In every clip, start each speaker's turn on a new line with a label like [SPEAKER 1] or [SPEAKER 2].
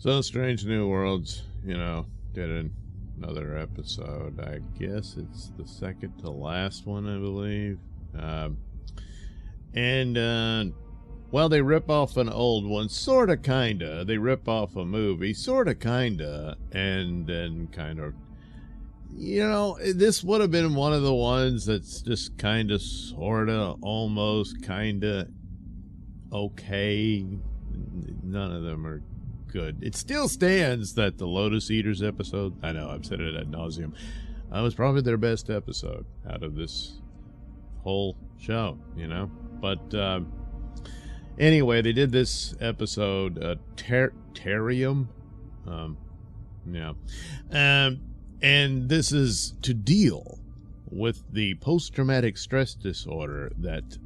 [SPEAKER 1] So Strange New Worlds, did another episode. I guess it's the second to last one, I believe. Well, they rip off an old one, sorta, kinda. They rip off a movie, sorta, kinda, and then kind of, this would have been one of the ones that's just kinda, sorta, almost, kinda okay. None of them are good. It still stands that the Lotus Eaters episode, I know I've said it ad nauseum, was probably their best episode out of this whole show, But anyway, they did this episode, Terrarium. And this is to deal with the post-traumatic stress disorder that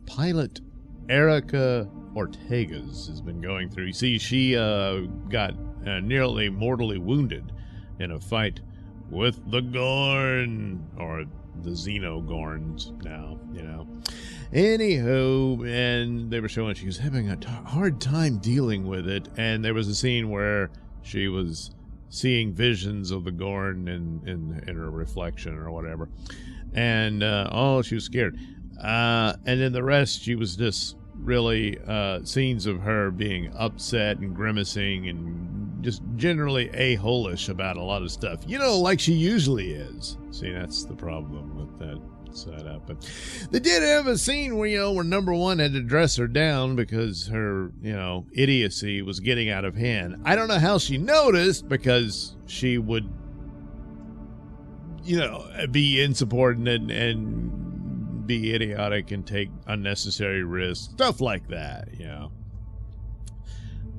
[SPEAKER 1] pilot Erica Ortega's has been going through. You see, she got nearly mortally wounded in a fight with the Gorn, or the Xenogorns now, Anywho, and they were showing she was having a hard time dealing with it, and there was a scene where she was seeing visions of the Gorn in her reflection or whatever, and she was scared. And then the rest, she was just really scenes of her being upset and grimacing and just generally a-holish about a lot of stuff, like she usually is. See, that's the problem with that setup. But they did have a scene where number one had to dress her down because her idiocy was getting out of hand. I don't know how she noticed, because she would be insubordinate and be idiotic and take unnecessary risks, stuff like that.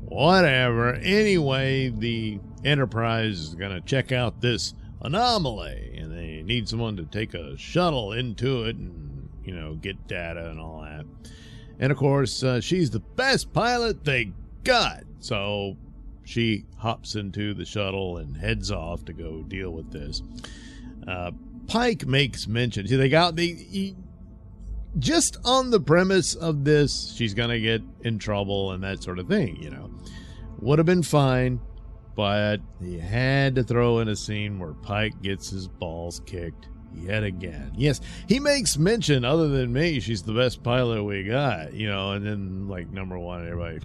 [SPEAKER 1] Whatever. Anyway, the Enterprise is going to check out this anomaly, and they need someone to take a shuttle into it and get data and all that. And of course, she's the best pilot they got, so she hops into the shuttle and heads off to go deal with this. Pike makes mention, see, they got just on the premise of this, she's gonna get in trouble and that sort of thing, would have been fine. But he had to throw in a scene where Pike gets his balls kicked yet again. Yes, he makes mention, other than me, she's the best pilot we got, and then, number one, everybody,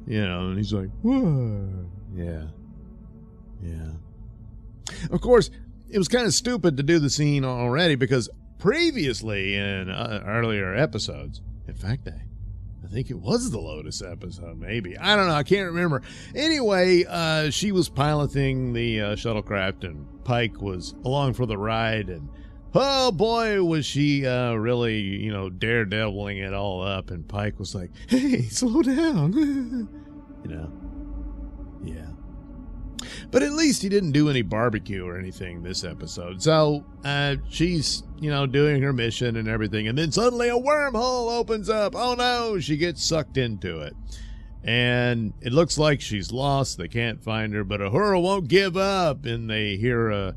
[SPEAKER 1] and he's like, what? Yeah. Of course, it was kind of stupid to do the scene already, because previously in earlier episodes, in fact, I think it was the Lotus episode, maybe. I don't know. I can't remember. Anyway, she was piloting the shuttlecraft, and Pike was along for the ride, and oh boy, was she really, daredeviling it all up, and Pike was like, hey, slow down. Yeah. But at least he didn't do any barbecue or anything this episode. So she's, doing her mission and everything. And then suddenly a wormhole opens up. Oh, no, she gets sucked into it. And it looks like she's lost. They can't find her. But Uhura won't give up. And they hear a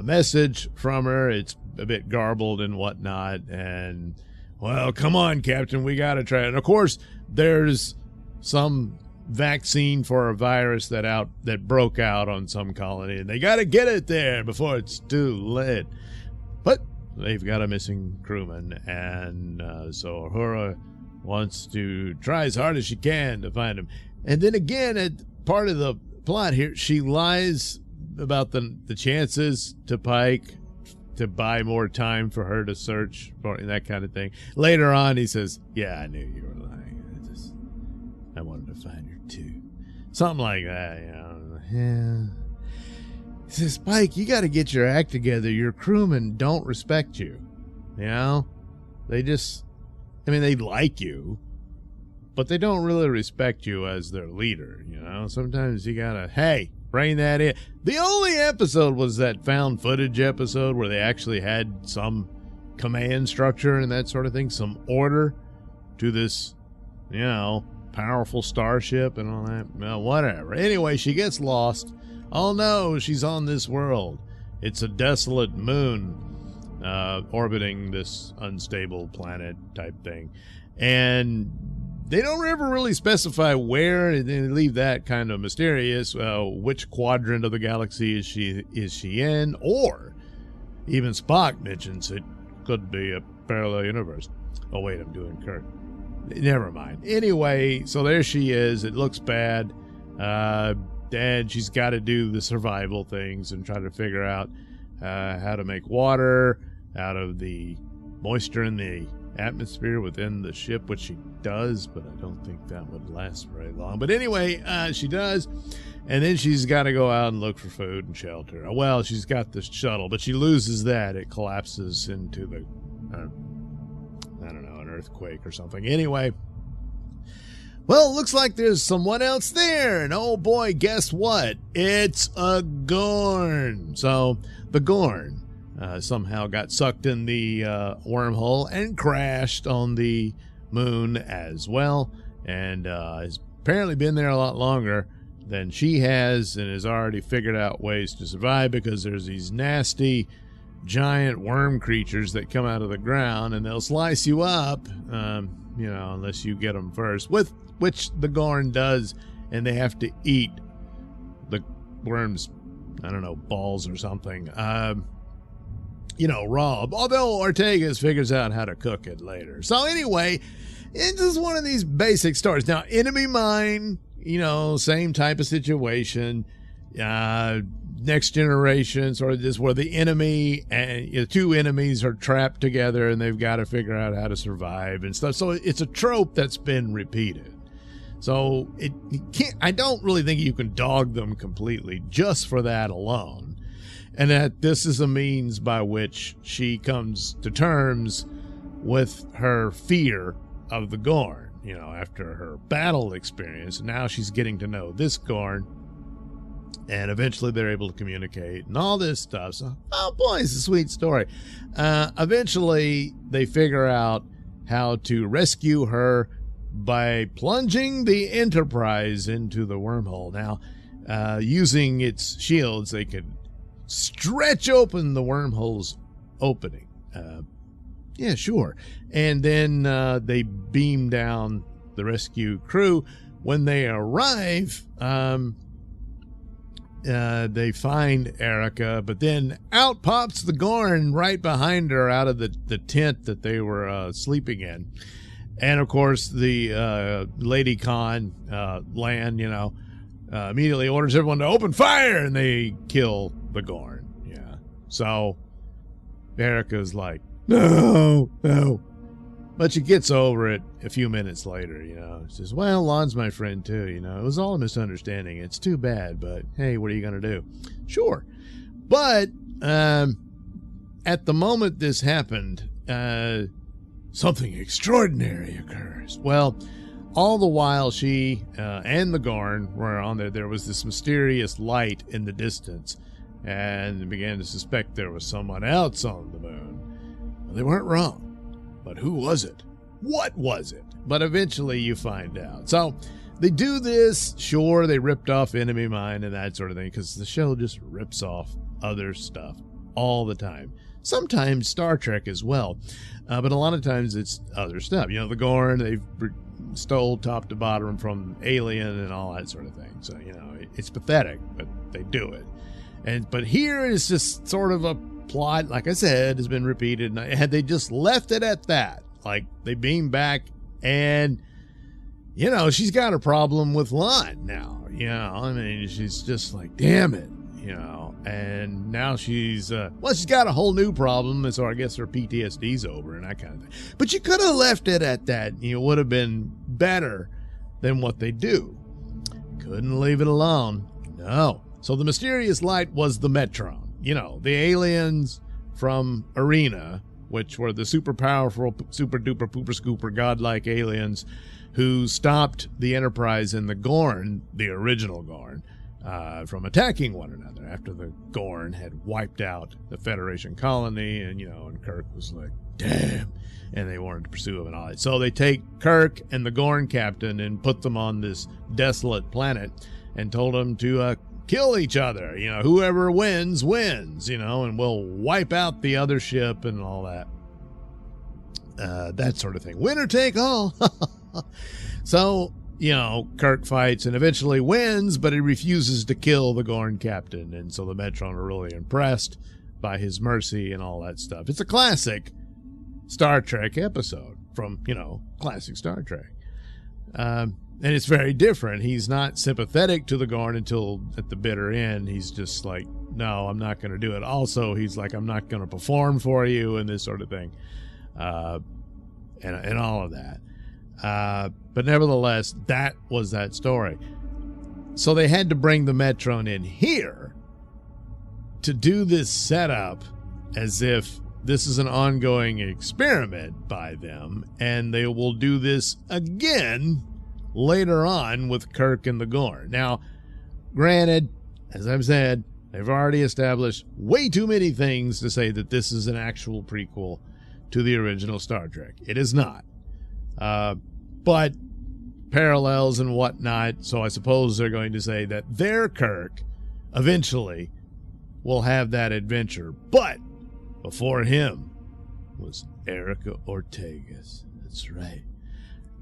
[SPEAKER 1] message from her. It's a bit garbled and whatnot. And, well, come on, Captain. We got to try it. And, of course, there's some vaccine for a virus that broke out on some colony, and they got to get it there before it's too late. But they've got a missing crewman, and so Uhura wants to try as hard as she can to find him. And then again, at part of the plot here, she lies about the chances to Pike to buy more time for her to search for that kind of thing. Later on, he says, yeah, I knew you were lying. I wanted to find her too. Something like that, Yeah. He says, Spike, you got to get your act together. Your crewmen don't respect you. They just, they like you, but they don't really respect you as their leader. Sometimes you got to, hey, rein that in. The only episode was that found footage episode where they actually had some command structure and that sort of thing, some order to this, powerful starship and all that. Well, whatever. Anyway, she gets lost. Oh no, she's on this world. It's a desolate moon orbiting this unstable planet type thing. And They don't ever really specify where, and they leave that kind of mysterious. Which quadrant of the galaxy is she in? Or even Spock mentions it could be a parallel universe. Oh, wait, I'm doing Kirk. Never mind. Anyway, so there she is. It looks bad. And she's got to do the survival things and try to figure out how to make water out of the moisture in the atmosphere within the ship, which she does, but I don't think that would last very long. But anyway, she does. And then she's got to go out and look for food and shelter. Well, she's got the shuttle, but she loses that. It collapses into the, I don't know, an earthquake or something. Anyway, well, it looks like there's someone else there. And oh boy, guess what? It's a Gorn. So the Gorn somehow got sucked in the wormhole and crashed on the moon as well. And has apparently been there a lot longer than she has, and has already figured out ways to survive, because there's these nasty giant worm creatures that come out of the ground, and they'll slice you up, unless you get them first, with which the Gorn does, and they have to eat the worms, I don't know, balls or something, raw. Although Ortegas figures out how to cook it later. So anyway, it's just one of these basic stories. Now, Enemy Mine, same type of situation. Next Generation, sort of this, where the enemy and two enemies are trapped together and they've got to figure out how to survive and stuff. So it's a trope that's been repeated. So I don't really think you can dog them completely just for that alone. And that this is a means by which she comes to terms with her fear of the Gorn, after her battle experience. Now she's getting to know this Gorn, and eventually they're able to communicate and all this stuff. So, oh boy, it's a sweet story. Eventually they figure out how to rescue her by plunging the Enterprise into the wormhole. Now, using its shields, they could stretch open the wormhole's opening. Yeah, sure. And then they beam down the rescue crew. When they arrive, they find Erica, but then out pops the Gorn right behind her out of the tent that they were sleeping in. And of course, the Lady Khan land, immediately orders everyone to open fire, and they kill the Gorn. Yeah. So Erica's like, no. But she gets over it a few minutes later, She says, well, Lon's my friend too, It was all a misunderstanding. It's too bad, but hey, what are you going to do? Sure. But at the moment this happened, something extraordinary occurs. Well, all the while she and the Gorn were on there, there was this mysterious light in the distance, and they began to suspect there was someone else on the moon. Well, they weren't wrong. But who was it? What was it? But eventually you find out. So they do this. Sure, they ripped off Enemy Mine and that sort of thing, because the show just rips off other stuff all the time. Sometimes Star Trek as well. But a lot of times it's other stuff. The Gorn, they've stole top to bottom from Alien and all that sort of thing. So, it's pathetic, but they do it. But here is just sort of a plot, like I said, has been repeated. And had they just left it at that, like they beam back and, she's got a problem with Lon now. She's just like, damn it, and now she's got a whole new problem. So I guess her PTSD's over and that kind of thing. But you could have left it at that. It would have been better than what they do. Couldn't leave it alone. No. So the mysterious light was the Metron. The aliens from Arena, which were the super powerful, super duper pooper scooper godlike aliens who stopped the Enterprise and the Gorn, the original Gorn, from attacking one another after the Gorn had wiped out the Federation colony. And, and Kirk was like, damn. And they wanted to pursue him and all that. So they take Kirk and the Gorn captain and put them on this desolate planet and told them to kill each other. Whoever wins, and we'll wipe out the other ship and all that. That sort of thing. Winner take all. So, Kirk fights and eventually wins, but he refuses to kill the Gorn captain. And so the Metron are really impressed by his mercy and all that stuff. It's a classic Star Trek episode from, classic Star Trek. And it's very different. He's not sympathetic to the Gorn until at the bitter end. He's just like, no, I'm not going to do it. Also, he's like, I'm not going to perform for you and this sort of thing. And all of that. But nevertheless, that was that story. So they had to bring the Metron in here to do this setup as if this is an ongoing experiment by them, and they will do this again later on with Kirk and the Gorn. Now, granted, as I've said, they've already established way too many things to say that this is an actual prequel to the original Star Trek. It is not. But parallels and whatnot, so I suppose they're going to say that their Kirk eventually will have that adventure. But before him was Erica Ortegas. That's right.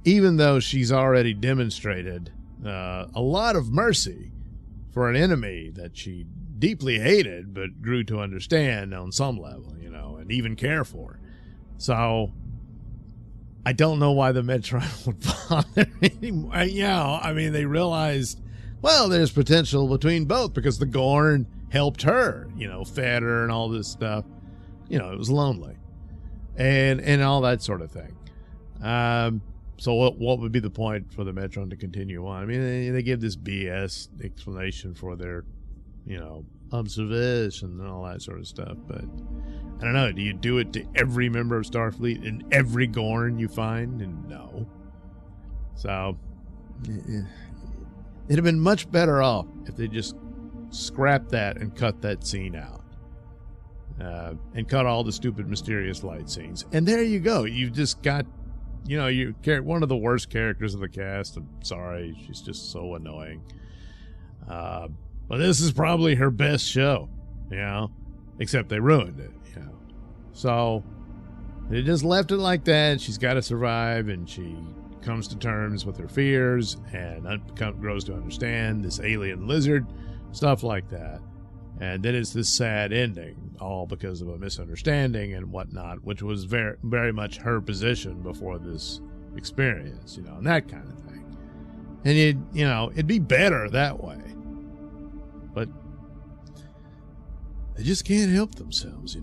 [SPEAKER 1] Even though she's already demonstrated a lot of mercy for an enemy that she deeply hated but grew to understand on some level, and even care for. So I don't know why the Metron would bother anymore. They realized, well, there's potential between both because the Gorn helped her, fed her and all this stuff. It was lonely and all that sort of thing. So what would be the point for the Metron to continue on? I mean, they give this BS explanation for their, observation and all that sort of stuff. But I don't know. Do you do it to every member of Starfleet and every Gorn you find? And no. So it'd have been much better off if they just scrapped that and cut that scene out. And cut all the stupid mysterious light scenes. And there you go. You've just got, one of the worst characters of the cast. I'm sorry. She's just so annoying. But this is probably her best show, except they ruined it, So they just left it like that. She's got to survive, and she comes to terms with her fears and grows to understand this alien lizard, stuff like that. And then it's this sad ending, all because of a misunderstanding and whatnot, which was very, very much her position before this experience, and that kind of thing. And it'd be better that way. But they just can't help themselves,